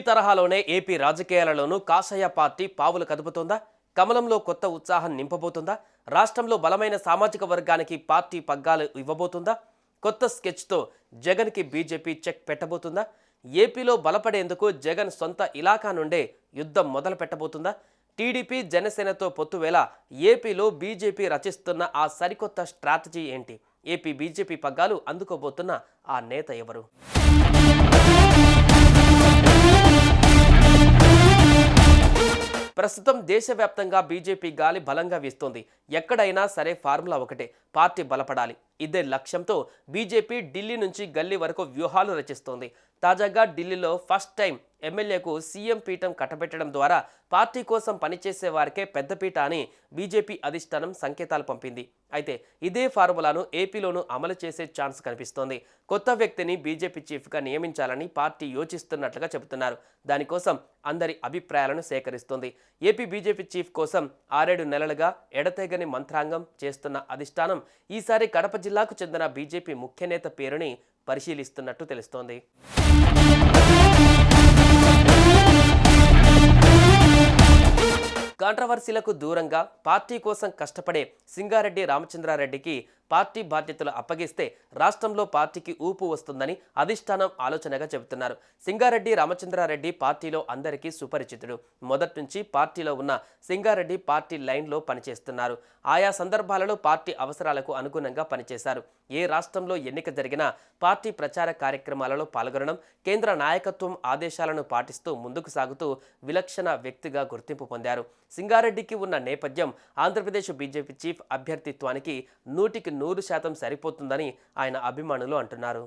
తరహాలోనే ఏపీ రాజకీయాలలోనూ కాషాయ పార్టీ పావులు కదుపుతోందా? కమలంలో కొత్త ఉత్సాహం నింపబోతుందా? రాష్ట్రంలో బలమైన సామాజిక వర్గానికి పార్టీ పగ్గాలు ఇవ్వబోతుందా? కొత్త స్కెచ్తో జగన్కి బీజేపీ చెక్ పెట్టబోతుందా? ఏపీలో బలపడేందుకు జగన్ సొంత ఇలాకా నుండే యుద్ధం మొదలు పెట్టబోతుందా? టీడీపీ జనసేనతో పొత్తువేళ ఏపీలో బీజేపీ రచిస్తున్న ఆ సరికొత్త స్ట్రాటజీ ఏంటి? ఏపీ బీజేపీ పగ్గాలు అందుకోబోతున్న ఆ నేత ఎవరు? ప్రస్తుతం దేశవ్యాప్తంగా బీజేపీ గాలి బలంగా వీస్తోంది. ఎక్కడైనా సరే ఫార్ములా ఒకటే, పార్టీ బలపడాలి. ఇదే లక్ష్యంతో బీజేపీ ఢిల్లీ నుంచి గల్లీ వరకు వ్యూహాలు రచిస్తోంది. తాజాగా ఢిల్లీలో ఫస్ట్ టైం ఎమ్మెల్యేకు సీఎం పీఠం కట్టబెట్టడం ద్వారా పార్టీ కోసం పనిచేసే వారికే పెద్దపీట అని బీజేపీ అధిష్టానం సంకేతాలు పంపింది. అయితే ఇదే ఫార్ములాను ఏపీలోనూ అమలు చేసే ఛాన్స్ కనిపిస్తోంది. కొత్త వ్యక్తిని బీజేపీ చీఫ్గా నియమించాలని పార్టీ యోచిస్తున్నట్లుగా చెబుతున్నారు. దానికోసం అందరి అభిప్రాయాలను సేకరిస్తోంది. ఏపీ బీజేపీ చీఫ్ కోసం 6-7 నెలలుగా ఎడతెగని మంత్రాంగం చేస్తున్న అధిష్టానం ఈసారి కడప జిల్లాకు చెందిన బీజేపీ ముఖ్య నేత పేరుని పరిశీలిస్తున్నట్టు తెలుస్తోంది. కాంట్రవర్సీలకు దూరంగా పార్టీ కోసం కష్టపడే సింగారెడ్డి రామచంద్రారెడ్డికి పార్టీ బాధ్యతలు అప్పగిస్తే రాష్ట్రంలో పార్టీకి ఊపు వస్తుందని అధిష్టానం ఆలోచనగా చెబుతున్నారు. సింగారెడ్డి రామచంద్రారెడ్డి పార్టీలో అందరికీ సుపరిచితుడు. మొదటి నుంచి పార్టీలో ఉన్న సింగారెడ్డి పార్టీ లైన్లో పనిచేస్తున్నారు. ఆయా సందర్భాలలో పార్టీ అవసరాలకు అనుగుణంగా పనిచేశారు. ఏ రాష్ట్రంలో ఎన్నిక జరిగినా పార్టీ ప్రచార కార్యక్రమాలలో పాల్గొనడం, కేంద్ర నాయకత్వం ఆదేశాలను పాటిస్తూ ముందుకు సాగుతూ విలక్షణ వ్యక్తిగా గుర్తింపు పొందారు. సింగారెడ్డికి ఉన్న నేపథ్యం ఆంధ్రప్రదేశ్ బీజేపీ చీఫ్ అభ్యర్థిత్వానికి 100% సరిపోతుందని ఆయన అభిమానులు అంటున్నారు.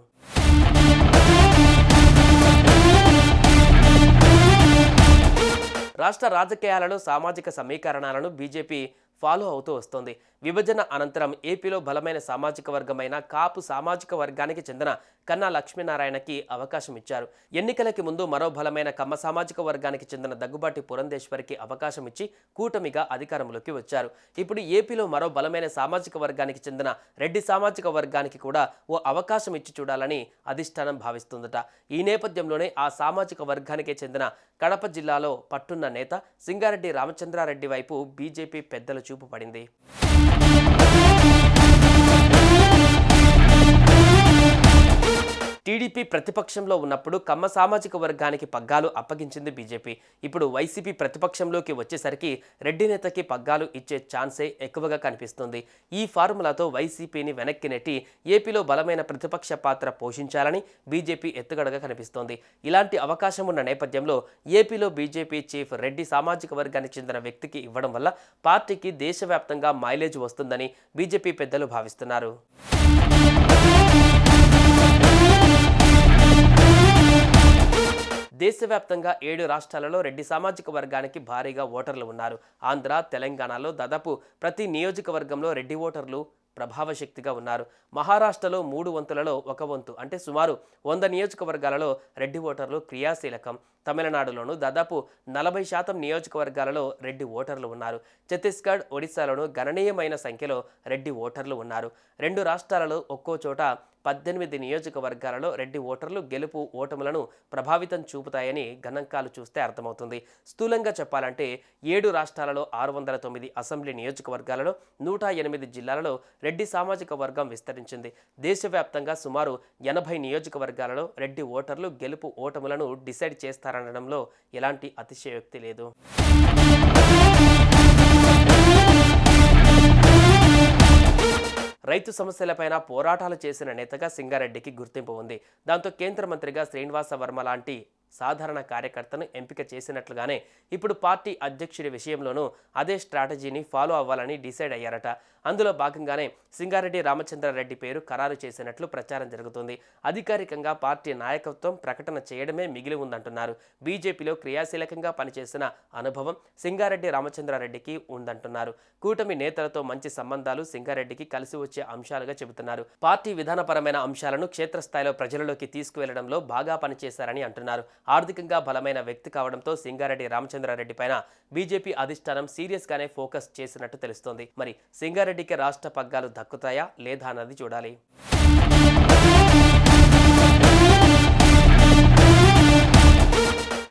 రాష్ట్ర రాజకీయాలలో సామాజిక సమీకరణాలను బీజేపీ ఫాలో అవుతూ వస్తోంది. విభజన అనంతరం ఏపీలో బలమైన సామాజిక వర్గమైన కాపు సామాజిక వర్గానికి చెందిన కన్నా లక్ష్మీనారాయణకి అవకాశం ఇచ్చారు. ఎన్నికలకి ముందు మరో బలమైన కమ్మ సామాజిక వర్గానికి చెందిన దగ్గుబాటి పురంధేశ్వరికి అవకాశం ఇచ్చి కూటమిగా అధికారంలోకి వచ్చారు. ఇప్పుడు ఏపీలో మరో బలమైన సామాజిక వర్గానికి చెందిన రెడ్డి సామాజిక వర్గానికి కూడా ఓ అవకాశం ఇచ్చి చూడాలని అధిష్టానం భావిస్తుందట. ఈ నేపథ్యంలోనే ఆ సామాజిక వర్గానికి చెందిన కడప జిల్లాలో పట్టున్న నేత సింగారెడ్డి రామచంద్రారెడ్డి వైపు బీజేపీ పెద్దల చూపు పడింది. టీడీపీ ప్రతిపక్షంలో ఉన్నప్పుడు కమ్మ సామాజిక వర్గానికి పగ్గాలు అప్పగించింది బీజేపీ. ఇప్పుడు వైసీపీ ప్రతిపక్షంలోకి వచ్చేసరికి రెడ్డి నేతకి పగ్గాలు ఇచ్చే ఛాన్సే ఎక్కువగా కనిపిస్తుంది. ఈ ఫార్ములాతో వైసీపీని వెనక్కి నెట్టి ఏపీలో బలమైన ప్రతిపక్ష పాత్ర పోషించాలని బీజేపీ ఎత్తుగడగా కనిపిస్తోంది. ఇలాంటి అవకాశం ఉన్న నేపథ్యంలో ఏపీలో బీజేపీ చీఫ్ రెడ్డి సామాజిక వర్గానికి చెందిన వ్యక్తికి ఇవ్వడం వల్ల పార్టీకి దేశవ్యాప్తంగా మైలేజ్ వస్తుందని బీజేపీ పెద్దలు భావిస్తున్నారు. దేశవ్యాప్తంగా 7 రాష్ట్రాలలో రెడ్డి సామాజిక వర్గానికి భారీగా ఓటర్లు ఉన్నారు. ఆంధ్ర, తెలంగాణలో దాదాపు ప్రతి నియోజకవర్గంలో రెడ్డి ఓటర్లు ప్రభావశక్తిగా ఉన్నారు. మహారాష్ట్రలో 3 వంతులలో 1 వంతు అంటే సుమారు 100 నియోజకవర్గాలలో రెడ్డి ఓటర్లు క్రియాశీలకం. తమిళనాడులోనూ దాదాపు 40% నియోజకవర్గాలలో రెడ్డి ఓటర్లు ఉన్నారు. ఛత్తీస్గఢ్, ఒడిశాలోనూ గణనీయమైన సంఖ్యలో రెడ్డి ఓటర్లు ఉన్నారు. 2 రాష్ట్రాలలో ఒక్కో చోట 18 నియోజకవర్గాలలో రెడ్డి ఓటర్లు గెలుపు ఓటములను ప్రభావితం చూపుతాయని గణాంకాలు చూస్తే అర్థమవుతుంది. స్థూలంగా చెప్పాలంటే 7 రాష్ట్రాలలో 609 అసెంబ్లీ నియోజకవర్గాలలో 108 జిల్లాలలో రెడ్డి సామాజిక వర్గం విస్తరించింది. దేశవ్యాప్తంగా సుమారు 80 నియోజకవర్గాలలో రెడ్డి ఓటర్లు గెలుపు ఓటములను డిసైడ్ చేస్తారనడంలో ఎలాంటి అతిశయోక్తి లేదు. రైతు సమస్యలపైన పోరాటాలు చేసిన నేతగా సింగారెడ్డికి గుర్తింపు ఉంది. దాంతో కేంద్ర మంత్రిగా శ్రీనివాస వర్మ లాంటి సాధారణ కార్యకర్తను ఎంపిక చేసినట్లుగానే ఇప్పుడు పార్టీ అధ్యక్షుడి విషయంలోనూ అదే స్ట్రాటజీని ఫాలో అవ్వాలని డిసైడ్ అయ్యారట. అందులో భాగంగానే సింగారెడ్డి రామచంద్రారెడ్డి పేరు ఖరారు చేసినట్లు ప్రచారం జరుగుతుంది. అధికారికంగా పార్టీ నాయకత్వం ప్రకటన చేయడమే మిగిలి ఉందంటున్నారు. బీజేపీలో క్రియాశీలకంగా పనిచేసిన అనుభవం సింగారెడ్డి రామచంద్రారెడ్డికి ఉందంటున్నారు. కూటమి నేతలతో మంచి సంబంధాలు సింగారెడ్డికి కలిసి వచ్చే అంశాలుగా చెబుతున్నారు. పార్టీ విధానపరమైన అంశాలను క్షేత్రస్థాయిలో ప్రజలలోకి తీసుకువెళ్లడంలో బాగా పనిచేశారని అంటున్నారు. ఆర్థికంగా బలమైన వ్యక్తి కావడంతో సింగారెడ్డి రామచంద్రారెడ్డి పైన బీజేపీ అధిష్టానం సీరియస్ గానే ఫోకస్ చేసినట్టు తెలుస్తోంది. మరి సింగారెడ్డికి రాష్ట్ర పగ్గాలు దక్కుతాయా లేదా అన్నది చూడాలి.